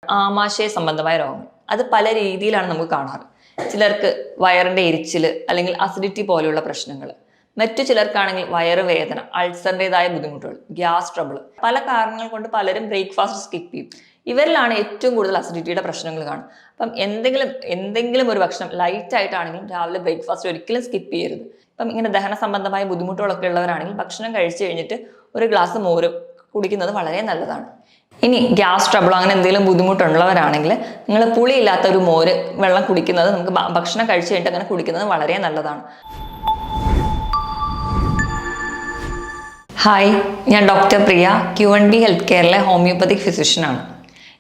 ആമാശയ സംബന്ധമായ രോഗങ്ങൾ അത് പല രീതിയിലാണ് നമുക്ക് കാണാറ്. ചിലർക്ക് വയറിന്റെ എരിച്ചിൽ അല്ലെങ്കിൽ അസിഡിറ്റി പോലെയുള്ള പ്രശ്നങ്ങൾ, മറ്റു ചിലർക്കാണെങ്കിൽ വയറുവേദന, അൾസറിൻ്റെതായ ബുദ്ധിമുട്ടുകൾ, ഗ്യാസ് ട്രബിൾ, പല കാരണങ്ങൾ കൊണ്ട് പലരും ബ്രേക്ക്ഫാസ്റ്റ് സ്കിപ്പ് ചെയ്യും. ഇവരിലാണ് ഏറ്റവും കൂടുതൽ അസിഡിറ്റിയുടെ പ്രശ്നങ്ങൾ കാണും. അപ്പം എന്തെങ്കിലും ഒരു ഭക്ഷണം ലൈറ്റ് ആയിട്ടാണെങ്കിലും രാവിലെ ബ്രേക്ക്ഫാസ്റ്റ് ഒരിക്കലും സ്കിപ്പ് ചെയ്യരുത്. ഇപ്പം ഇങ്ങനെ ദഹന സംബന്ധമായ ബുദ്ധിമുട്ടുകളൊക്കെ ഉള്ളവരാണെങ്കിൽ ഭക്ഷണം കഴിച്ചു കഴിഞ്ഞിട്ട് ഒരു ഗ്ലാസ് മോര് കുടിക്കുന്നത് വളരെ നല്ലതാണ്. ഇനി ഗ്യാസ് ട്രബിളോ അങ്ങനെ എന്തെങ്കിലും ബുദ്ധിമുട്ടുള്ളവരാണെങ്കിൽ നിങ്ങൾ പുളിയില്ലാത്ത ഒരു മോര് വെള്ളം കുടിക്കുന്നത്, നമുക്ക് ഭക്ഷണം കഴിച്ചു കഴിഞ്ഞിട്ട് അങ്ങനെ കുടിക്കുന്നത് വളരെ നല്ലതാണ്. ഹായ്, ഞാൻ ഡോക്ടർ പ്രിയ, Q&B ഹെൽത്ത് കെയറിലെ ഹോമിയോപ്പതിക് ഫിസിഷ്യനാണ്.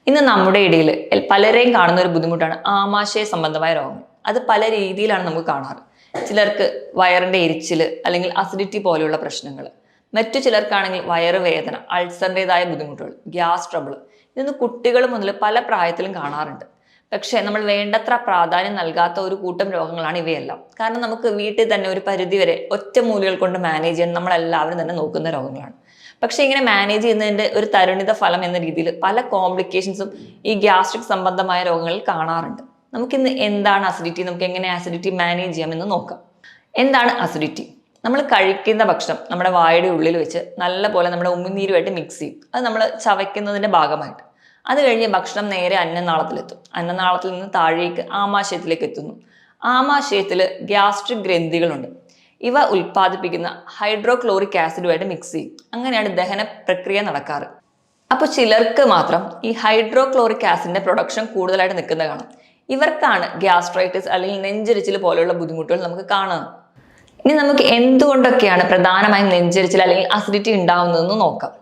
ഇന്ന് നമ്മുടെ ഇടയിൽ പലരെയും കാണുന്ന ഒരു ബുദ്ധിമുട്ടാണ് ആമാശയ സംബന്ധമായ രോഗങ്ങൾ. അത് പല രീതിയിലാണ് നമുക്ക് കാണാറ്. ചിലർക്ക് വയറിന്റെ എരിച്ചിൽ അല്ലെങ്കിൽ അസിഡിറ്റി പോലെയുള്ള പ്രശ്നങ്ങൾ, മറ്റു ചിലർക്കാണെങ്കിൽ വയറുവേദന, അൾസറിൻ്റെതായ ബുദ്ധിമുട്ടുകൾ, ഗ്യാസ് ട്രബിൾ. ഇതൊന്ന് കുട്ടികൾ മുതൽ പല പ്രായത്തിലും കാണാറുണ്ട്. പക്ഷേ നമ്മൾ വേണ്ടത്ര പ്രാധാന്യം നൽകാത്ത ഒരു കൂട്ടം രോഗങ്ങളാണ് ഇവയെല്ലാം. കാരണം നമുക്ക് വീട്ടിൽ തന്നെ ഒരു പരിധിവരെ ഒറ്റമൂലികൾ കൊണ്ട് മാനേജ് ചെയ്യാൻ നമ്മളെല്ലാവരും തന്നെ നോക്കുന്ന രോഗങ്ങളാണ്. പക്ഷേ ഇങ്ങനെ മാനേജ് ചെയ്യുന്നതിൻ്റെ ഒരു തരുണിത ഫലം എന്ന രീതിയിൽ പല കോംപ്ലിക്കേഷൻസും ഈ ഗ്യാസ്ട്രിക് സംബന്ധമായ രോഗങ്ങളിൽ കാണാറുണ്ട്. നമുക്കിന്ന് എന്താണ് അസിഡിറ്റി, നമുക്ക് എങ്ങനെ അസിഡിറ്റി മാനേജ് ചെയ്യാമെന്ന് നോക്കാം. എന്താണ് അസിഡിറ്റി? നമ്മൾ കഴിക്കുന്ന ഭക്ഷണം നമ്മുടെ വായുടെ ഉള്ളിൽ വെച്ച് നല്ലപോലെ നമ്മുടെ ഉമിനീരുമായിട്ട് മിക്സ് ചെയ്യും. അത് നമ്മൾ ചവയ്ക്കുന്നതിൻ്റെ ഭാഗമായിട്ട്. അത് കഴിഞ്ഞ് ഭക്ഷണം നേരെ അന്നനാളത്തിലെത്തും. അന്നനാളത്തിൽ നിന്ന് താഴേക്ക് ആമാശയത്തിലേക്ക് എത്തുന്നു. ആമാശയത്തിൽ ഗ്യാസ്ട്രിക് ഗ്രന്ഥികളുണ്ട്. ഇവ ഉൽപ്പാദിപ്പിക്കുന്ന ഹൈഡ്രോക്ലോറിക് ആസിഡുമായിട്ട് മിക്സ് ചെയ്യും. അങ്ങനെയാണ് ദഹന പ്രക്രിയ നടക്കാറ്. അപ്പോൾ ചിലർക്ക് മാത്രം ഈ ഹൈഡ്രോക്ലോറിക് ആസിഡിന്റെ പ്രൊഡക്ഷൻ കൂടുതലായിട്ട് നിൽക്കുന്നത് കാണാം. ഇവർക്കാണ് ഗ്യാസ്ട്രൈറ്റിസ് അല്ലെങ്കിൽ നെഞ്ചരിച്ചിൽ പോലെയുള്ള ബുദ്ധിമുട്ടുകൾ നമുക്ക് കാണുന്നത്. ഇനി നമുക്ക് എന്തുകൊണ്ടൊക്കെയാണ് പ്രധാനമായും നെഞ്ചരിച്ചിൽ അല്ലെങ്കിൽ അസിഡിറ്റി ഉണ്ടാവുന്നതെന്ന് നോക്കാം.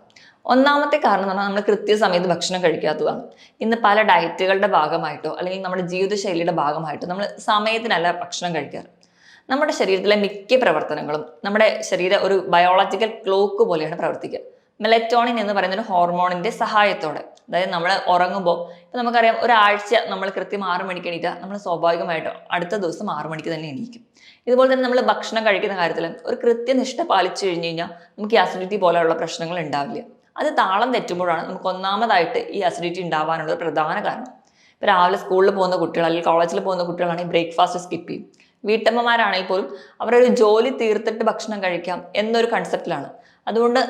ഒന്നാമത്തെ കാരണം എന്ന് പറഞ്ഞാൽ നമ്മൾ കൃത്യസമയത്ത് ഭക്ഷണം കഴിക്കാത്തതാണ്. ഇന്ന് പല ഡയറ്റുകളുടെ ഭാഗമായിട്ടോ അല്ലെങ്കിൽ നമ്മുടെ ജീവിതശൈലിയുടെ ഭാഗമായിട്ടോ നമ്മൾ സമയത്തിനല്ല ഭക്ഷണം കഴിക്കാറ്. നമ്മുടെ ശരീരത്തിലെ മിക്ക പ്രവർത്തനങ്ങളും നമ്മുടെ ശരീരം ഒരു ബയോളജിക്കൽ ക്ലോക്ക് പോലെയാണ് പ്രവർത്തിക്കുക. മെലറ്റോണിൻ എന്ന് പറയുന്ന ഒരു ഹോർമോണിന്റെ സഹായത്തോടെ. അതായത് നമ്മൾ ഉറങ്ങുമ്പോൾ ഇപ്പം നമുക്കറിയാം, ഒരാഴ്ച നമ്മൾ കൃത്യം 6 മണിക്ക് എണീറ്റാൽ നമ്മൾ സ്വാഭാവികമായിട്ടും അടുത്ത ദിവസം 6 മണിക്ക് തന്നെ എണീക്കും. ഇതുപോലെ തന്നെ നമ്മൾ ഭക്ഷണം കഴിക്കുന്ന കാര്യത്തിൽ ഒരു കൃത്യനിഷ്ഠ പാലിച്ചു കഴിഞ്ഞ് കഴിഞ്ഞാൽ നമുക്ക് ഈ അസിഡിറ്റി പോലെയുള്ള പ്രശ്നങ്ങൾ ഉണ്ടാവില്ല. അത് താളം തെറ്റുമ്പോഴാണ് നമുക്ക് ഒന്നാമതായിട്ട് ഈ അസിഡിറ്റി ഉണ്ടാവാനുള്ള പ്രധാന കാരണം. ഇപ്പം രാവിലെ സ്കൂളിൽ പോകുന്ന കുട്ടികൾ അല്ലെങ്കിൽ കോളേജിൽ പോകുന്ന കുട്ടികളാണെങ്കിൽ ബ്രേക്ക്ഫാസ്റ്റ് സ്കിപ്പ് ചെയ്യും. വീട്ടമ്മമാരാണെങ്കിൽ പോലും അവരൊരു ജോലി തീർത്തിട്ട് ഭക്ഷണം കഴിക്കാം എന്നൊരു കൺസെപ്റ്റിലാണ്. അതുകൊണ്ട്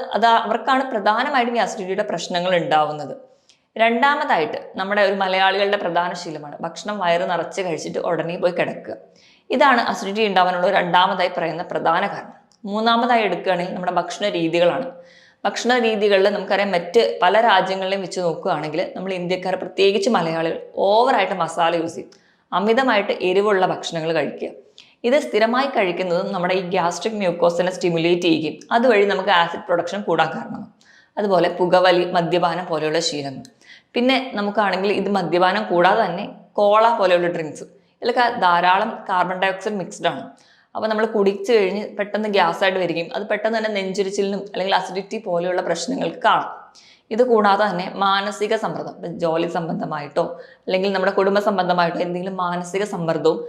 അവർക്കാണ് പ്രധാനമായിട്ടും ഈ അസിഡിറ്റിയുടെ പ്രശ്നങ്ങൾ ഉണ്ടാവുന്നത്. രണ്ടാമതായിട്ട് നമ്മുടെ ഒരു മലയാളികളുടെ പ്രധാന ശീലമാണ് ഭക്ഷണം വയറ് നിറച്ച് കഴിച്ചിട്ട് ഉടനെ പോയി കിടക്കുക. ഇതാണ് അസിഡിറ്റി ഉണ്ടാവാനുള്ള രണ്ടാമതായി പറയുന്ന പ്രധാന കാരണം. മൂന്നാമതായി എടുക്കുകയാണെങ്കിൽ നമ്മുടെ ഭക്ഷണ രീതികളാണ്. ഭക്ഷണ രീതികളിൽ നമുക്കറിയാം, മറ്റ് പല രാജ്യങ്ങളിലും വെച്ച് നോക്കുകയാണെങ്കിൽ നമ്മൾ ഇന്ത്യക്കാർ, പ്രത്യേകിച്ച് മലയാളികൾ, ഓവറായിട്ട് മസാല യൂസ് ചെയ്യും. അമിതമായിട്ട് എരിവുള്ള ഭക്ഷണങ്ങൾ കഴിക്കുക. ഇത് സ്ഥിരമായി കഴിക്കുന്നതും നമ്മുടെ ഈ ഗ്യാസ്ട്രിക് മ്യൂക്കോസിനെ സ്റ്റിമുലേറ്റ് ചെയ്യുകയും അതുവഴി നമുക്ക് ആസിഡ് പ്രൊഡക്ഷൻ കൂടാൻ കാരണമാണ്. അതുപോലെ പുകവലി, മദ്യപാനം പോലെയുള്ള ശീലങ്ങൾ. പിന്നെ നമുക്കാണെങ്കിൽ ഇത് മദ്യപാനം കൂടാതെ തന്നെ കോള പോലെയുള്ള ഡ്രിങ്ക്സ്, ഇതിലൊക്കെ ധാരാളം കാർബൺ ഡൈ ഓക്സൈഡ് മിക്സ്ഡ് ആണ്. അപ്പോൾ നമ്മൾ കുടിച്ചു കഴിഞ്ഞ് പെട്ടെന്ന് ഗ്യാസ് ആയിട്ട് വരികയും അത് പെട്ടെന്ന് തന്നെ നെഞ്ചിരിച്ചിലിനും അല്ലെങ്കിൽ അസിഡിറ്റി പോലെയുള്ള പ്രശ്നങ്ങൾക്ക് കാണാം. ഇത് കൂടാതെ തന്നെ മാനസിക സമ്മർദ്ദം, ജോലി സംബന്ധമായിട്ടോ അല്ലെങ്കിൽ നമ്മുടെ കുടുംബ സംബന്ധമായിട്ടോ എന്തെങ്കിലും മാനസിക സമ്മർദ്ദവും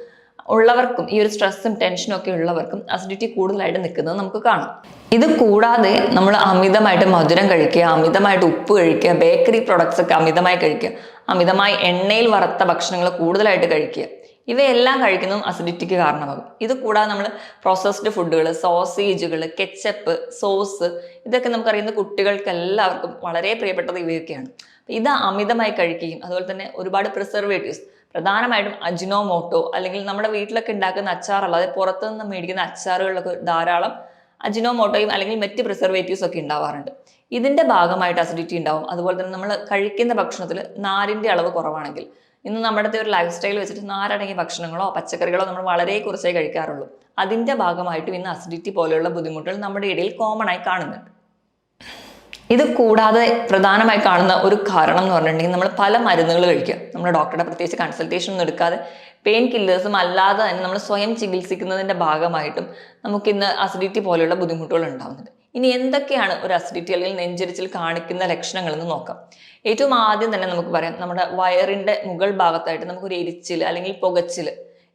ഉള്ളവർക്കും, ഈ ഒരു സ്ട്രെസ്സും ടെൻഷനും ഒക്കെ ഉള്ളവർക്കും അസിഡിറ്റി കൂടുതലായിട്ട് നിൽക്കുന്നത് നമുക്ക് കാണാം. ഇത് കൂടാതെ നമ്മൾ അമിതമായിട്ട് മധുരം കഴിക്കുക, അമിതമായിട്ട് ഉപ്പ് കഴിക്കുക, ബേക്കറി പ്രൊഡക്ട്സ് ഒക്കെ അമിതമായി കഴിക്കുക, അമിതമായി എണ്ണയിൽ വറുത്ത ഭക്ഷണങ്ങൾ കൂടുതലായിട്ട് കഴിക്കുക, ഇവയെല്ലാം കഴിക്കുന്നതും അസിഡിറ്റിക്ക് കാരണമാകും. ഇത് കൂടാതെ നമ്മൾ പ്രോസസ്ഡ് ഫുഡുകൾ, സോസേജുകൾ, കെച്ചപ്പ്, സോസ്, ഇതൊക്കെ നമുക്കറിയുന്ന കുട്ടികൾക്ക് എല്ലാവർക്കും വളരെ പ്രിയപ്പെട്ടത് ഇവയൊക്കെയാണ്. ഇത് അമിതമായി കഴിക്കുകയും അതുപോലെ തന്നെ ഒരുപാട് പ്രിസർവേറ്റീവ്സ്, പ്രധാനമായിട്ടും അജിനോമോട്ടോ അല്ലെങ്കിൽ നമ്മുടെ വീട്ടിലൊക്കെ ഉണ്ടാക്കുന്ന അച്ചാർ അല്ലാതെ പുറത്തുനിന്ന് മേടിക്കുന്ന അച്ചാറുകളിലൊക്കെ ധാരാളം അജിനോമോട്ടോയും അല്ലെങ്കിൽ മറ്റ് പ്രിസർവേറ്റീവ്സ് ഒക്കെ ഉണ്ടാവാറുണ്ട്. ഇതിന്റെ ഭാഗമായിട്ട് അസിഡിറ്റി ഉണ്ടാവും. അതുപോലെ തന്നെ നമ്മൾ കഴിക്കുന്ന ഭക്ഷണത്തിൽ നാരിന്റെ അളവ് കുറവാണെങ്കിൽ, ഇന്ന് നമ്മുടെ ഒരു ലൈഫ് സ്റ്റൈൽ വെച്ചിട്ട് നാരടങ്ങിയ ഭക്ഷണങ്ങളോ പച്ചക്കറികളോ നമ്മൾ വളരെ കുറച്ചേ കഴിക്കാറുള്ളൂ. അതിന്റെ ഭാഗമായിട്ടും ഇന്ന് അസിഡിറ്റി പോലെയുള്ള ബുദ്ധിമുട്ടുകൾ നമ്മുടെ ഇടയിൽ കോമൺ ആയി കാണുന്നുണ്ട്. ഇത് കൂടാതെ പ്രധാനമായി കാണുന്ന ഒരു കാരണം എന്ന് പറഞ്ഞിട്ടുണ്ടെങ്കിൽ നമ്മൾ പല മരുന്നുകൾ കഴിക്കുക. നമ്മുടെ ഡോക്ടറുടെ പ്രത്യേകിച്ച് കൺസൾട്ടേഷൻ ഒന്നും എടുക്കാതെ പെയിൻ കില്ലേഴ്സും അല്ലാതെ തന്നെ നമ്മൾ സ്വയം ചികിത്സിക്കുന്നതിന്റെ ഭാഗമായിട്ടും നമുക്കിന്ന് അസിഡിറ്റി പോലെയുള്ള ബുദ്ധിമുട്ടുകൾ ഉണ്ടാകുന്നുണ്ട്. ഇനി എന്തൊക്കെയാണ് ഒരു അസിഡിറ്റി അല്ലെങ്കിൽ നെഞ്ചരിച്ചിൽ കാണിക്കുന്ന ലക്ഷണങ്ങൾ എന്ന് നോക്കാം. ഏറ്റവും ആദ്യം തന്നെ നമുക്ക് പറയാം, നമ്മുടെ വയറിന്റെ മുകൾ ഭാഗത്തായിട്ട് നമുക്കൊരു എരിച്ചിൽ അല്ലെങ്കിൽ പുകച്ചിൽ,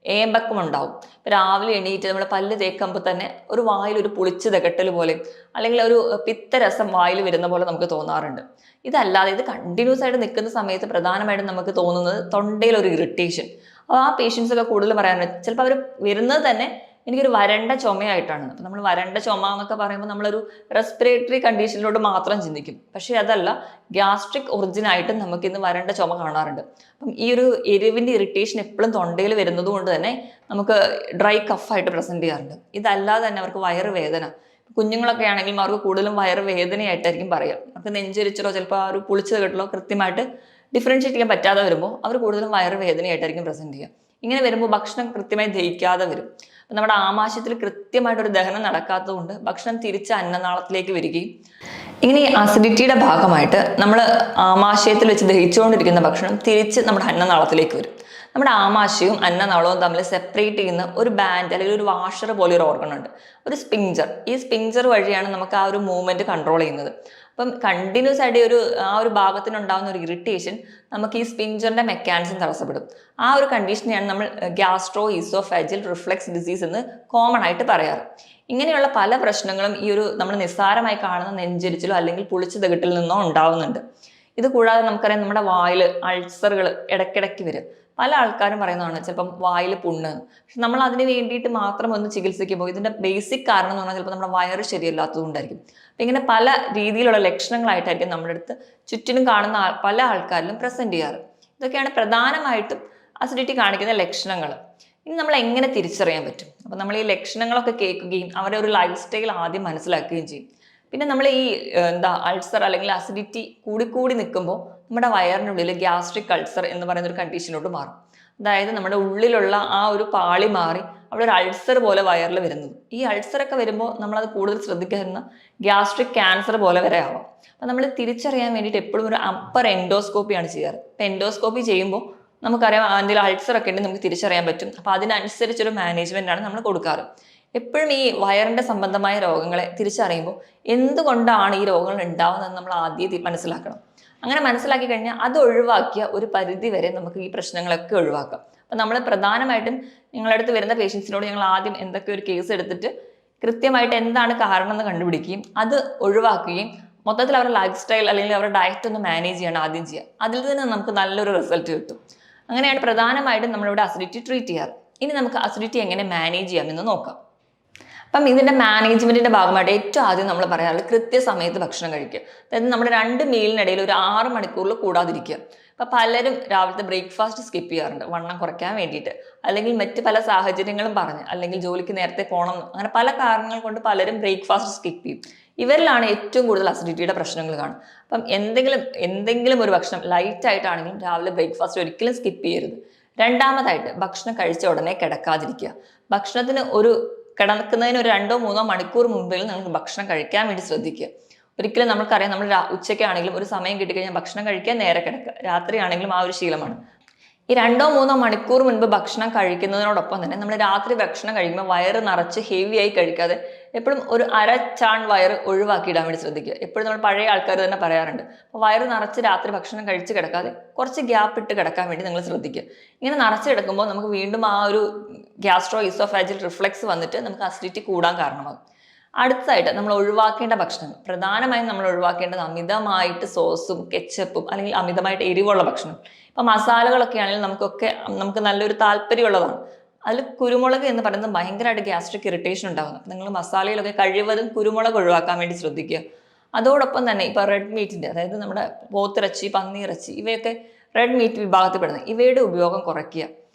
ഏമ്പക്കം ഉണ്ടാവും. ഇപ്പം രാവിലെ എണീറ്റ് നമ്മൾ പല്ല് തേക്കുമ്പോൾ തന്നെ ഒരു വായിൽ ഒരു പുളിച്ച് തികട്ടൽ പോലെ അല്ലെങ്കിൽ ഒരു പിത്തരസം വായിൽ വരുന്ന പോലെ നമുക്ക് തോന്നാറുണ്ട്. ഇതല്ലാതെ ഇത് കണ്ടിന്യൂസ് ആയിട്ട് നിൽക്കുന്ന സമയത്ത് പ്രധാനമായിട്ടും നമുക്ക് തോന്നുന്നത് തൊണ്ടയിൽ ഒരു ഇറിറ്റേഷൻ. അപ്പോൾ ആ പേഷ്യൻസ് ഒക്കെ കൂടുതൽ പറയാറുണ്ട്, ചിലപ്പോൾ അവർ വരുന്നത് തന്നെ എനിക്കൊരു വരണ്ട ചുമയായിട്ടാണ്. അപ്പം നമ്മൾ വരണ്ട ചുമ എന്നൊക്കെ പറയുമ്പോൾ നമ്മളൊരു റെസ്പിറേറ്ററി കണ്ടീഷനിലോട്ട് മാത്രം ചിന്തിക്കും. പക്ഷേ അതല്ല, ഗ്യാസ്ട്രിക് ഒറിജിനായിട്ടും നമുക്ക് ഇന്ന് വരണ്ട ചുമ കാണാറുണ്ട്. അപ്പം ഈ ഒരു എരിവിൻ്റെ ഇറിറ്റേഷൻ എപ്പോഴും തൊണ്ടയിൽ വരുന്നത് കൊണ്ട് തന്നെ നമുക്ക് ഡ്രൈ കഫായിട്ട് പ്രസൻറ്റ് ചെയ്യാറുണ്ട്. ഇതല്ലാതെ തന്നെ അവർക്ക് വയറുവേദന, കുഞ്ഞുങ്ങളൊക്കെ ആണെങ്കിലും അവർക്ക് കൂടുതലും വയറുവേദനയായിട്ടായിരിക്കും പറയുക. അവർക്ക് നെഞ്ചരിച്ചിലോ ചിലപ്പോൾ ആ ഒരു പുളിച്ചത് കേട്ടലോ കൃത്യമായിട്ട് ഡിഫറൻഷ്യേറ്റ് ചെയ്യാൻ പറ്റാതെ വരുമ്പോൾ അവർ കൂടുതലും വയറുവേദനയായിട്ടായിരിക്കും പ്രസൻറ്റ് ചെയ്യുക. ഇങ്ങനെ വരുമ്പോൾ ഭക്ഷണം കൃത്യമായി ദഹിക്കാതെ വരും. നമ്മുടെ ആമാശയത്തിൽ കൃത്യമായിട്ടൊരു ദഹനം നടക്കാത്തതുകൊണ്ട് ഭക്ഷണം തിരിച്ച് അന്നനാളത്തിലേക്ക് വരികയും ഇങ്ങനെ ഈ അസിഡിറ്റിയുടെ ഭാഗമായിട്ട് നമ്മൾ ആമാശയത്തിൽ വെച്ച് ദഹിച്ചുകൊണ്ടിരിക്കുന്ന ഭക്ഷണം തിരിച്ച് നമ്മുടെ അന്നനാളത്തിലേക്ക് വരും. നമ്മുടെ ആമാശയവും അന്നനാളവും തമ്മിൽ സെപ്പറേറ്റ് ചെയ്യുന്ന ഒരു ബാൻഡ് അല്ലെങ്കിൽ ഒരു വാഷർ പോലെ ഒരു ഓർഗൺ ഉണ്ട്, ഒരു സ്പിഞ്ചർ. ഈ സ്പിഞ്ചർ വഴിയാണ് നമുക്ക് ആ ഒരു മൂവ്മെന്റ് കൺട്രോൾ ചെയ്യുന്നത്. അപ്പം കണ്ടിന്യൂസ് ആയിട്ട് ആ ഒരു ഭാഗത്തിനുണ്ടാകുന്ന ഒരു ഇറിറ്റേഷൻ നമുക്ക് ഈ സ്പിഞ്ചറിന്റെ മെക്കാനിസം തടസ്സപ്പെടും. ആ ഒരു കണ്ടീഷനെയാണ് നമ്മൾ ഗ്യാസ്ട്രോ ഈസോഫാജിയൽ റിഫ്ലക്സ് ഡിസീസ് എന്ന് കോമൺ ആയിട്ട് പറയാറ്. ഇങ്ങനെയുള്ള പല പ്രശ്നങ്ങളും ഈ ഒരു നമ്മൾ നിസ്സാരമായി കാണുന്ന നെഞ്ചരിച്ചിലോ അല്ലെങ്കിൽ പുളിച്ചു തകിട്ടിൽ നിന്നോ ഉണ്ടാവുന്നുണ്ട്. ഇത് കൂടാതെ നമുക്കറിയാം നമ്മുടെ വായിൽ അൾസറുകൾ ഇടയ്ക്കിടയ്ക്ക് വരും. പല ആൾക്കാരും പറയുന്നതാണ് ചിലപ്പം വായിൽ പുണ്ണ്. പക്ഷെ നമ്മൾ അതിന് വേണ്ടിയിട്ട് മാത്രം ഒന്ന് ചികിത്സിക്കുമ്പോൾ ഇതിന്റെ ബേസിക് കാരണം എന്ന് പറഞ്ഞാൽ ചിലപ്പോൾ നമ്മുടെ വയറ് ശരിയല്ലാത്തതുകൊണ്ടായിരിക്കും. അപ്പം ഇങ്ങനെ പല രീതിയിലുള്ള ലക്ഷണങ്ങളായിട്ടായിരിക്കും നമ്മുടെ അടുത്ത് ചുറ്റിനും കാണുന്ന പല ആൾക്കാരിലും പ്രസന്റ് ചെയ്യാറ്. ഇതൊക്കെയാണ് പ്രധാനമായിട്ടും അസിഡിറ്റി കാണിക്കുന്ന ലക്ഷണങ്ങൾ. ഇനി നമ്മൾ എങ്ങനെ തിരിച്ചറിയാൻ പറ്റും? അപ്പം നമ്മൾ ഈ ലക്ഷണങ്ങളൊക്കെ കേൾക്കുകയും അവരുടെ ഒരു ലൈഫ് സ്റ്റൈൽ ആദ്യം മനസ്സിലാക്കുകയും ചെയ്യും. പിന്നെ നമ്മൾ ഈ അൾസർ അല്ലെങ്കിൽ അസിഡിറ്റി കൂടിക്കൂടി നിൽക്കുമ്പോൾ നമ്മുടെ വയറിനുള്ളിൽ ഗ്യാസ്ട്രിക് അൾസർ എന്ന് പറയുന്ന ഒരു കണ്ടീഷനിലോട്ട് മാറും. അതായത് നമ്മുടെ ഉള്ളിലുള്ള ആ ഒരു പാളി മാറി അവിടെ ഒരു അൾസർ പോലെ വയറിൽ വരുന്നത്. ഈ അൾസറൊക്കെ വരുമ്പോൾ നമ്മളത് കൂടുതൽ ശ്രദ്ധിക്കുന്ന ഗ്യാസ്ട്രിക് ക്യാൻസർ പോലെ വരെ ആവാം. അപ്പം നമ്മൾ തിരിച്ചറിയാൻ വേണ്ടിയിട്ട് എപ്പോഴും ഒരു അപ്പർ എൻഡോസ്കോപ്പിയാണ് ചെയ്യാറ്. അപ്പം എൻഡോസ്കോപ്പി ചെയ്യുമ്പോൾ നമുക്കറിയാം എന്തെങ്കിലും അൾസറൊക്കെ ഉണ്ടെങ്കിൽ നമുക്ക് തിരിച്ചറിയാൻ പറ്റും. അപ്പോൾ അതിനനുസരിച്ചൊരു മാനേജ്മെൻ്റാണ് നമ്മൾ കൊടുക്കാറ്. എപ്പോഴും ഈ വയറിൻ്റെ സംബന്ധമായ രോഗങ്ങളെ തിരിച്ചറിയുമ്പോൾ എന്തുകൊണ്ടാണ് ഈ രോഗങ്ങൾ ഉണ്ടാവുന്നതെന്ന് നമ്മൾ ആദ്യം മനസ്സിലാക്കണം. അങ്ങനെ മനസ്സിലാക്കി കഴിഞ്ഞാൽ അത് ഒഴിവാക്കിയ ഒരു പരിധി വരെ നമുക്ക് ഈ പ്രശ്നങ്ങളൊക്കെ ഒഴിവാക്കാം. അപ്പം നമ്മൾ പ്രധാനമായിട്ടും നിങ്ങളുടെ അടുത്ത് വരുന്ന പേഷ്യൻസിനോട് ഞങ്ങൾ ആദ്യം എന്തൊക്കെ ഒരു കേസ് എടുത്തിട്ട് കൃത്യമായിട്ട് എന്താണ് കാരണം എന്ന് കണ്ടുപിടിക്കുകയും അത് ഒഴിവാക്കുകയും മൊത്തത്തിൽ അവരുടെ ലൈഫ് സ്റ്റൈൽ അല്ലെങ്കിൽ അവരുടെ ഡയറ്റ് ഒന്ന് മാനേജ് ചെയ്യണം ആദ്യം ചെയ്യുക. അതിൽ നിന്ന് നമുക്ക് നല്ലൊരു റിസൾട്ട് കിട്ടും. അങ്ങനെയാണ് പ്രധാനമായിട്ടും നമ്മളിവിടെ അസിഡിറ്റി ട്രീറ്റ് ചെയ്യാറ്. ഇനി നമുക്ക് അസിഡിറ്റി എങ്ങനെ മാനേജ് ചെയ്യാമെന്ന് നോക്കാം. അപ്പം ഇതിൻ്റെ മാനേജ്മെൻറ്റിൻ്റെ ഭാഗമായിട്ട് ഏറ്റവും ആദ്യം നമ്മൾ പറയാറുള്ളത് കൃത്യസമയത്ത് ഭക്ഷണം കഴിക്കുക. അതായത് നമ്മുടെ 2 മീലിനിടയിൽ ഒരു 6 മണിക്കൂറിൽ കൂടാതിരിക്കുക. അപ്പം പലരും രാവിലത്തെ ബ്രേക്ക്ഫാസ്റ്റ് സ്കിപ്പ് ചെയ്യാറുണ്ട് വണ്ണം കുറയ്ക്കാൻ വേണ്ടിയിട്ട്, അല്ലെങ്കിൽ മറ്റ് പല സാഹചര്യങ്ങളും പറഞ്ഞ്, അല്ലെങ്കിൽ ജോലിക്ക് നേരത്തെ പോകണം, അങ്ങനെ പല കാരണങ്ങൾ കൊണ്ട് പലരും ബ്രേക്ക്ഫാസ്റ്റ് സ്കിപ്പ് ചെയ്യും. ഇവരിലാണ് ഏറ്റവും കൂടുതൽ അസിഡിറ്റിയുടെ പ്രശ്നങ്ങൾ കാണും. അപ്പം എന്തെങ്കിലും ഒരു ഭക്ഷണം ലൈറ്റ് ആയിട്ടാണെങ്കിലും രാവിലെ ബ്രേക്ക്ഫാസ്റ്റ് ഒരിക്കലും സ്കിപ്പ് ചെയ്യരുത്. രണ്ടാമതായിട്ട് ഭക്ഷണം കഴിച്ച ഉടനെ കിടക്കാതിരിക്കുക. ഭക്ഷണത്തിന് കിടക്കുന്നതിന് ഒരു 2-3 മണിക്കൂർ മുമ്പിൽ നിങ്ങൾക്ക് ഭക്ഷണം കഴിക്കാൻ വേണ്ടി ശ്രദ്ധിക്കുക. ഒരിക്കലും നമുക്കറിയാം, നമ്മൾ ഉച്ചയ്ക്കാണെങ്കിലും ഒരു സമയം കിട്ടിക്കഴിഞ്ഞാൽ ഭക്ഷണം കഴിക്കാൻ നേരെ കിടക്കുക. രാത്രിയാണെങ്കിലും ആ ഒരു ശീലമാണ്. ഈ 2-3 മണിക്കൂർ മുൻപ് ഭക്ഷണം കഴിക്കുന്നതിനോടൊപ്പം തന്നെ നമ്മൾ രാത്രി ഭക്ഷണം കഴിക്കുമ്പോൾ വയറ് നിറച്ച് ഹെവി ആയി കഴിക്കാതെ എപ്പോഴും ഒരു അരച്ചാൺ വയറ് ഒഴിവാക്കിയിടാൻ വേണ്ടി ശ്രദ്ധിക്കുക. എപ്പോഴും നമ്മൾ പഴയ ആൾക്കാർ തന്നെ പറയാറുണ്ട്, അപ്പോൾ വയറ് നിറച്ച് രാത്രി ഭക്ഷണം കഴിച്ച് കിടക്കാതെ കുറച്ച് ഗ്യാപ്പ് ഇട്ട് കിടക്കാൻ വേണ്ടി നിങ്ങൾ ശ്രദ്ധിക്കുക. ഇങ്ങനെ നിറച്ച് കിടക്കുമ്പോൾ നമുക്ക് വീണ്ടും ആ ഒരു ഗ്യാസ്ട്രോ ഈസോഫാജിയൽ റിഫ്ലക്സ് വന്നിട്ട് നമുക്ക് അസിഡിറ്റി കൂടാൻ കാരണമാകും. അടുത്തതായിട്ട് നമ്മൾ ഒഴിവാക്കേണ്ട ഭക്ഷണങ്ങൾ, പ്രധാനമായും നമ്മൾ ഒഴിവാക്കേണ്ടത് അമിതമായിട്ട് സോസും കെച്ചപ്പും അല്ലെങ്കിൽ അമിതമായിട്ട് എരിവുള്ള ഭക്ഷണം. ഇപ്പം മസാലകളൊക്കെ ആണെങ്കിൽ നമുക്ക് നല്ലൊരു താല്പര്യമുള്ളതാണ്. അതിൽ കുരുമുളക് എന്ന് പറയുന്നത് ഭയങ്കരമായിട്ട് ഗ്യാസ്ട്രിക് ഇറിറ്റേഷൻ ഉണ്ടാകുന്നത്. നിങ്ങൾ മസാലയിലൊക്കെ കഴിവതും കുരുമുളക് ഒഴിവാക്കാൻ വേണ്ടി ശ്രദ്ധിക്കുക. അതോടൊപ്പം തന്നെ ഇപ്പോൾ റെഡ് മീറ്റിൻ്റെ, അതായത് നമ്മുടെ പോത്തിറച്ചി, പന്നിയിറച്ചി, ഇവയൊക്കെ റെഡ് മീറ്റ് വിഭാഗത്തിൽപ്പെടുന്നത്, ഇവയുടെ ഉപയോഗം കുറയ്ക്കുക.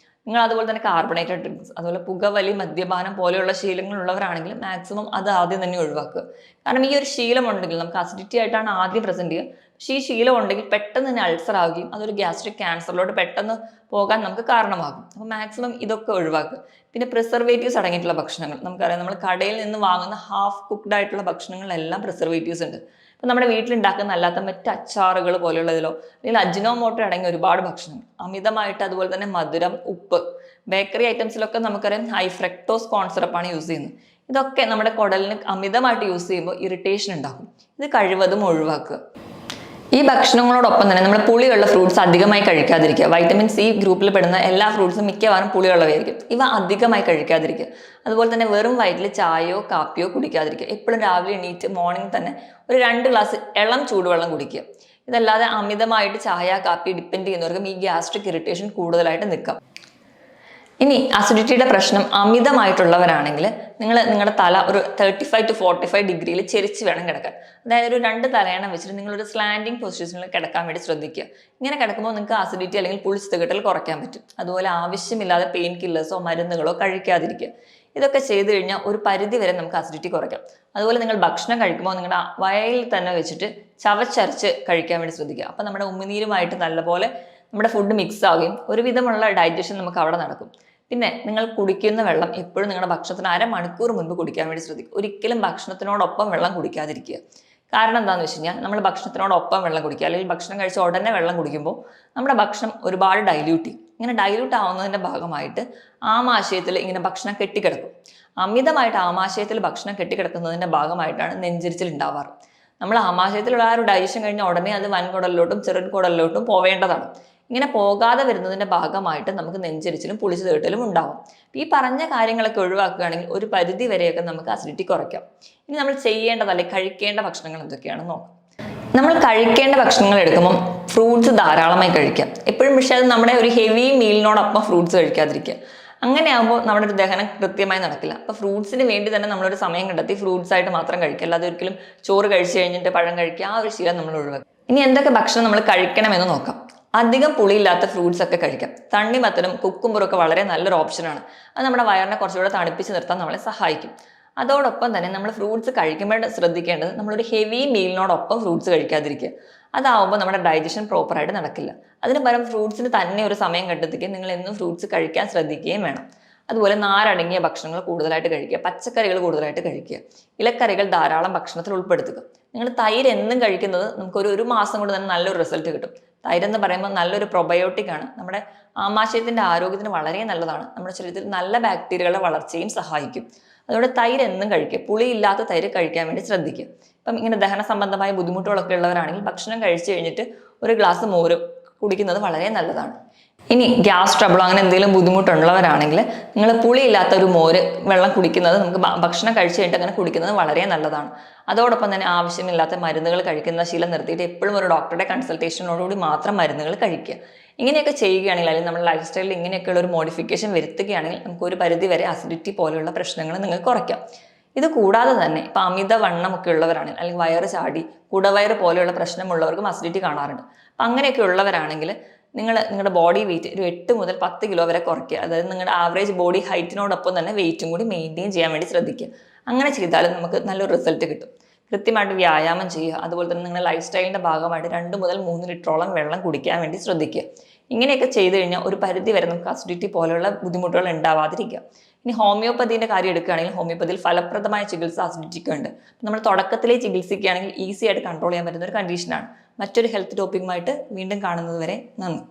നിങ്ങൾ അതുപോലെ തന്നെ കാർബണേറ്റഡ് ഡ്രിങ്ക്സ്, അതുപോലെ പുകവലി, മദ്യപാനം പോലെയുള്ള ശീലങ്ങളുള്ളവരാണെങ്കിൽ മാക്സിമം അത് ആദ്യം തന്നെ ഒഴിവാക്കുക. കാരണം ഈ ഒരു ശീലം ഉണ്ടെങ്കിൽ നമുക്ക് അസിഡിറ്റി ആയിട്ടാണ് ആദ്യം പ്രസന്റ് ചെയ്യുക. പക്ഷേ ഈ ശീലം ഉണ്ടെങ്കിൽ പെട്ടെന്ന് തന്നെ അൾസർ ആവുകയും അതൊരു ഗ്യാസ്ട്രിക് ക്യാൻസറിലോട്ട് പെട്ടെന്ന് പോകാൻ നമുക്ക് കാരണമാകും. അപ്പോൾ മാക്സിമം ഇതൊക്കെ ഒഴിവാക്കുക. പിന്നെ പ്രിസർവേറ്റീവ്സ് അടങ്ങിയിട്ടുള്ള ഭക്ഷണങ്ങൾ, നമുക്കറിയാം നമ്മൾ കടയിൽ നിന്ന് വാങ്ങുന്ന ഹാഫ് കുക്ക്ഡ് ആയിട്ടുള്ള ഭക്ഷണങ്ങളിലെല്ലാം പ്രിസർവേറ്റീവ്സ് ഉണ്ട്. ഇപ്പം നമ്മുടെ വീട്ടിലുണ്ടാക്കുന്ന അല്ലാത്ത മറ്റ് അച്ചാറുകൾ പോലെയുള്ളതിലോ അല്ലെങ്കിൽ അജിനോമോട്ടോ അടങ്ങിയ ഒരുപാട് ഭക്ഷണങ്ങൾ, അമിതമായിട്ട് അതുപോലെ തന്നെ മധുരം, ഉപ്പ്, ബേക്കറി ഐറ്റംസിലൊക്കെ നമുക്കറിയാം ഹൈ ഫ്രക്ടോസ് കോൺ സിറപ്പാണ് യൂസ് ചെയ്യുന്നത്. ഇതൊക്കെ നമ്മുടെ കുടലിന് അമിതമായിട്ട് യൂസ് ചെയ്യുമ്പോൾ ഇറിറ്റേഷൻ ഉണ്ടാകും. ഇത് കഴിവതും ഒഴിവാക്കുക. ഈ ഭക്ഷണങ്ങളോടൊപ്പം തന്നെ നമ്മൾ പുളിയുള്ള ഫ്രൂട്ട്സ് അധികമായി കഴിക്കാതിരിക്കുക. വൈറ്റമിൻ സി ഗ്രൂപ്പിൽ പെടുന്ന എല്ലാ ഫ്രൂട്ട്സും മിക്കവാറും പുളിയുള്ളവയായിരിക്കും. ഇവ അധികമായി കഴിക്കാതിരിക്കുക. അതുപോലെ തന്നെ വെറും വയറ്റിൽ ചായയോ കാപ്പിയോ കുടിക്കാതിരിക്കുക. എപ്പോഴും രാവിലെ എണീറ്റ് മോർണിംഗ് തന്നെ ഒരു 2 ഗ്ലാസ് ഇളം ചൂടുവെള്ളം കുടിക്കുക. ഇതല്ലാതെ അമിതമായിട്ട് ചായ കാപ്പി ഡിപ്പെൻഡ് ചെയ്യുന്നവർക്കും ഈ ഗ്യാസ്ട്രിക് ഇറിറ്റേഷൻ കൂടുതലായിട്ട് നിൽക്കാം. ഇനി അസിഡിറ്റിയുടെ പ്രശ്നം അമിതമായിട്ടുള്ളവരാണെങ്കിൽ നിങ്ങളുടെ തല ഒരു 35 to 45 ഡിഗ്രിയിൽ ചെരിച്ച് വേണം കിടക്കാൻ. അതായത് ഒരു 2 തലയണ വെച്ചിട്ട് നിങ്ങളൊരു സ്ലാൻഡിങ് പൊസിഷനിൽ കിടക്കാൻ വേണ്ടി ശ്രദ്ധിക്കുക. ഇങ്ങനെ കിടക്കുമ്പോൾ നിങ്ങൾക്ക് അസിഡിറ്റി അല്ലെങ്കിൽ പുളിച്ച് തികട്ടൽ കുറയ്ക്കാൻ പറ്റും. അതുപോലെ ആവശ്യമില്ലാതെ പെയിൻ കില്ലേഴ്സോ മരുന്നുകളോ കഴിക്കാതിരിക്കുക. ഇതൊക്കെ ചെയ്തു കഴിഞ്ഞാൽ ഒരു പരിധി വരെ നമുക്ക് അസിഡിറ്റി കുറയ്ക്കാം. അതുപോലെ നിങ്ങൾ ഭക്ഷണം കഴിക്കുമ്പോൾ നിങ്ങളുടെ വയലിൽ തന്നെ വെച്ചിട്ട് ചവച്ചരച്ച് കഴിക്കാൻ വേണ്ടി ശ്രദ്ധിക്കുക. അപ്പം നമ്മുടെ ഉമിനീരുമായിട്ട് നല്ലപോലെ നമ്മുടെ ഫുഡ് മിക്സ് ആവുകയും ഒരുവിധമുള്ള ഡൈജഷൻ നമുക്ക് അവിടെ നടക്കും. പിന്നെ നിങ്ങൾ കുടിക്കുന്ന വെള്ളം എപ്പോഴും നിങ്ങളുടെ ഭക്ഷണത്തിന് 1/2 മണിക്കൂർ മുൻപ് കുടിക്കാൻ വേണ്ടി ശ്രദ്ധിക്കുക. ഒരിക്കലും ഭക്ഷണത്തിനോടൊപ്പം വെള്ളം കുടിക്കാതിരിക്കുക. കാരണം എന്താണെന്ന് വെച്ച് കഴിഞ്ഞാൽ നമ്മൾ ഭക്ഷണത്തിനോടൊപ്പം വെള്ളം കുടിക്കുക അല്ലെങ്കിൽ ഭക്ഷണം കഴിച്ച ഉടനെ വെള്ളം കുടിക്കുമ്പോൾ നമ്മുടെ ഭക്ഷണം ഒരുപാട് ഡൈല്യൂട്ട് ചെയ്യും. ഇങ്ങനെ ഡൈല്യൂട്ട് ആവുന്നതിൻ്റെ ഭാഗമായിട്ട് ആമാശയത്തിൽ ഇങ്ങനെ ഭക്ഷണം കെട്ടിക്കിടക്കും. അമിതമായിട്ട് ആമാശയത്തിൽ ഭക്ഷണം കെട്ടിക്കിടക്കുന്നതിൻ്റെ ഭാഗമായിട്ടാണ് നെഞ്ചിരിച്ചിൽ ഉണ്ടാവാറ്. നമ്മൾ ആമാശയത്തിലുള്ള ആ ഒരു ഡൈജഷൻ കഴിഞ്ഞ ഉടനെ അത് വൻകുടലിലോട്ടും ചെറുകുടലിലോട്ടും പോവേണ്ടതാണ്. ഇങ്ങനെ പോകാതെ വരുന്നതിൻ്റെ ഭാഗമായിട്ട് നമുക്ക് നെഞ്ചരിച്ചിലും പുളിച്ചു തേട്ടലും ഉണ്ടാവും. ഈ പറഞ്ഞ കാര്യങ്ങളൊക്കെ ഒഴിവാക്കുകയാണെങ്കിൽ ഒരു പരിധി വരെയൊക്കെ നമുക്ക് അസിഡിറ്റി കുറയ്ക്കാം. ഇനി നമ്മൾ ചെയ്യേണ്ടതല്ലേ കഴിക്കേണ്ട ഭക്ഷണങ്ങൾ എന്തൊക്കെയാണെന്ന് നോക്കാം. നമ്മൾ കഴിക്കേണ്ട ഭക്ഷണങ്ങൾ എടുക്കുമ്പോൾ ഫ്രൂട്ട്സ് ധാരാളമായി കഴിക്കാം. എപ്പോഴും പക്ഷേ അത് നമ്മുടെ ഒരു ഹെവി മീലിനോടൊപ്പം ഫ്രൂട്ട്സ് കഴിക്കാതിരിക്കുക. അങ്ങനെയാകുമ്പോൾ നമ്മുടെ ഒരു ദഹനം കൃത്യമായി നടക്കില്ല. അപ്പോൾ ഫ്രൂട്ട്സിന് വേണ്ടി തന്നെ നമ്മളൊരു സമയം കണ്ടെത്തി ഫ്രൂട്ട്സ് ആയിട്ട് മാത്രം കഴിക്കുക. അല്ലാതെ ഒരിക്കലും ചോറ് കഴിച്ച് കഴിഞ്ഞിട്ട് പഴം കഴിക്കുക, ആ ഒരു ശീലം നമ്മൾ ഒഴിവാക്കുക. ഇനി എന്തൊക്കെ ഭക്ഷണം നമ്മൾ കഴിക്കണമെന്ന് നോക്കാം. അധികം പുളിയില്ലാത്ത ഫ്രൂട്ട്സ് ഒക്കെ കഴിക്കാം. തണ്ണിമത്തനും കുക്കുംബറും ഒക്കെ വളരെ നല്ലൊരു ഓപ്ഷനാണ്. അത് നമ്മുടെ വയറിനെ കുറച്ചുകൂടെ തണുപ്പിച്ച് നിർത്താൻ നമ്മളെ സഹായിക്കും. അതോടൊപ്പം തന്നെ നമ്മൾ ഫ്രൂട്ട്സ് കഴിക്കുമ്പോൾ ശ്രദ്ധിക്കേണ്ടത് നമ്മളൊരു ഹെവി മീലിനോടൊപ്പം ഫ്രൂട്ട്സ് കഴിക്കാതിരിക്കുക. അതാവുമ്പോൾ നമ്മുടെ ഡൈജഷൻ പ്രോപ്പറായിട്ട് നടക്കില്ല. അതിന് പകരം ഫ്രൂട്ട്സിന് തന്നെ ഒരു സമയം കണ്ടെത്തിക്കുക. നിങ്ങൾ എന്നും ഫ്രൂട്ട്സ് കഴിക്കാൻ ശ്രദ്ധിക്കുകയും വേണം. അതുപോലെ നാരടങ്ങിയ ഭക്ഷണങ്ങൾ കൂടുതലായിട്ട് കഴിക്കുക. പച്ചക്കറികൾ കൂടുതലായിട്ട് കഴിക്കുക. ഇലക്കറികൾ ധാരാളം ഭക്ഷണത്തിൽ ഉൾപ്പെടുത്തുക. നിങ്ങൾ തൈര് എന്നും കഴിക്കുന്നത് നമുക്കൊരു 1 മാസം കൊണ്ട് തന്നെ നല്ലൊരു റിസൾട്ട് കിട്ടും. തൈര് എന്ന് പറയുമ്പോൾ നല്ലൊരു പ്രൊബയോട്ടിക് ആണ്. നമ്മുടെ ആമാശയത്തിൻ്റെ ആരോഗ്യത്തിന് വളരെ നല്ലതാണ്. നമ്മുടെ ശരീരത്തിൽ നല്ല ബാക്ടീരിയകളുടെ വളർച്ചയും സഹായിക്കും. അതുകൊണ്ട് തൈര് എന്നും കഴിക്കുക. പുളിയില്ലാത്ത തൈര് കഴിക്കാൻ വേണ്ടി ശ്രദ്ധിക്കുക. ഇപ്പം ഇങ്ങനെ ദഹന സംബന്ധമായ ബുദ്ധിമുട്ടുകളൊക്കെ ഉള്ളവരാണെങ്കിൽ ഭക്ഷണം കഴിച്ചു കഴിഞ്ഞിട്ട് ഒരു ഗ്ലാസ് മോര് കുടിക്കുന്നത് വളരെ നല്ലതാണ്. ഇനി ഗ്യാസ് ട്രബിളോ അങ്ങനെ എന്തെങ്കിലും ബുദ്ധിമുട്ടുള്ളവരാണെങ്കിൽ നിങ്ങൾ പുളിയില്ലാത്ത ഒരു മോര് വെള്ളം കുടിക്കുന്നത് നമുക്ക് ഭക്ഷണം കഴിച്ചു കഴിഞ്ഞിട്ട് അങ്ങനെ കുടിക്കുന്നത് വളരെ നല്ലതാണ്. അതോടൊപ്പം തന്നെ ആവശ്യമില്ലാത്ത മരുന്നുകൾ കഴിക്കുന്ന ശീലം നിർത്തിയിട്ട് എപ്പോഴും ഒരു ഡോക്ടറുടെ കൺസൾട്ടേഷനോടുകൂടി മാത്രം മരുന്നുകൾ കഴിക്കുക. ഇങ്ങനെയൊക്കെ ചെയ്യുകയാണെങ്കിൽ അല്ലെങ്കിൽ നമ്മുടെ ലൈഫ് സ്റ്റൈലിൽ ഇങ്ങനെയൊക്കെയുള്ള ഒരു മോഡിഫിക്കേഷൻ വരുത്തുകയാണെങ്കിൽ നമുക്ക് ഒരു പരിധി വരെ അസിഡിറ്റി പോലെയുള്ള പ്രശ്നങ്ങൾ നിങ്ങൾക്ക് കുറയ്ക്കാം. ഇത് കൂടാതെ തന്നെ ഇപ്പം അമിതവണ്ണമൊക്കെ ഉള്ളവരാണെങ്കിൽ അല്ലെങ്കിൽ വയറ് ചാടി കുടവയറ് പോലെയുള്ള പ്രശ്നമുള്ളവർക്കും അസിഡിറ്റി കാണാറുണ്ട്. അപ്പം അങ്ങനെയൊക്കെ ഉള്ളവരാണെങ്കിൽ നിങ്ങളുടെ ബോഡി വെയിറ്റ് ഒരു 8 മുതൽ 10 കിലോ വരെ കുറയ്ക്കുക. അതായത് നിങ്ങളുടെ ആവറേജ് ബോഡി ഹൈറ്റിനോടൊപ്പം തന്നെ വെയിറ്റും കൂടി മെയിൻറ്റെയിൻ ചെയ്യാൻ വേണ്ടി ശ്രദ്ധിക്കുക. അങ്ങനെ ചെയ്താലും നമുക്ക് നല്ലൊരു റിസൾട്ട് കിട്ടും. കൃത്യമായിട്ട് വ്യായാമം ചെയ്യുക. അതുപോലെ തന്നെ നിങ്ങളുടെ ലൈഫ് സ്റ്റൈലിൻ്റെ ഭാഗമായിട്ട് 2 മുതൽ 3 ലിറ്ററോളം വെള്ളം കുടിക്കാൻ വേണ്ടി ശ്രദ്ധിക്കുക. ഇങ്ങനെയൊക്കെ ചെയ്തു കഴിഞ്ഞാൽ ഒരു പരിധി വരെ നമുക്ക് അസിഡിറ്റി പോലെയുള്ള ബുദ്ധിമുട്ടുകൾ ഉണ്ടാവാതിരിക്കുക. ഇനി ഹോമിയോപ്പതിൻ്റെ കാര്യം എടുക്കുകയാണെങ്കിൽ ഹോമിയോപ്പതിയിൽ ഫലപ്രദമായ ചികിത്സ അസിഡിറ്റിക്ക് ഉണ്ട്. നമ്മൾ തുടക്കത്തിലേ ചികിത്സിക്കുകയാണെങ്കിൽ ഈസി ആയിട്ട് കൺട്രോൾ ചെയ്യാൻ പറ്റുന്ന ഒരു കണ്ടീഷനാണ്. മറ്റൊരു ഹെൽത്ത് ടോപ്പിക്കുമായിട്ട് വീണ്ടും കാണുന്നത് വരെ നന്ദി.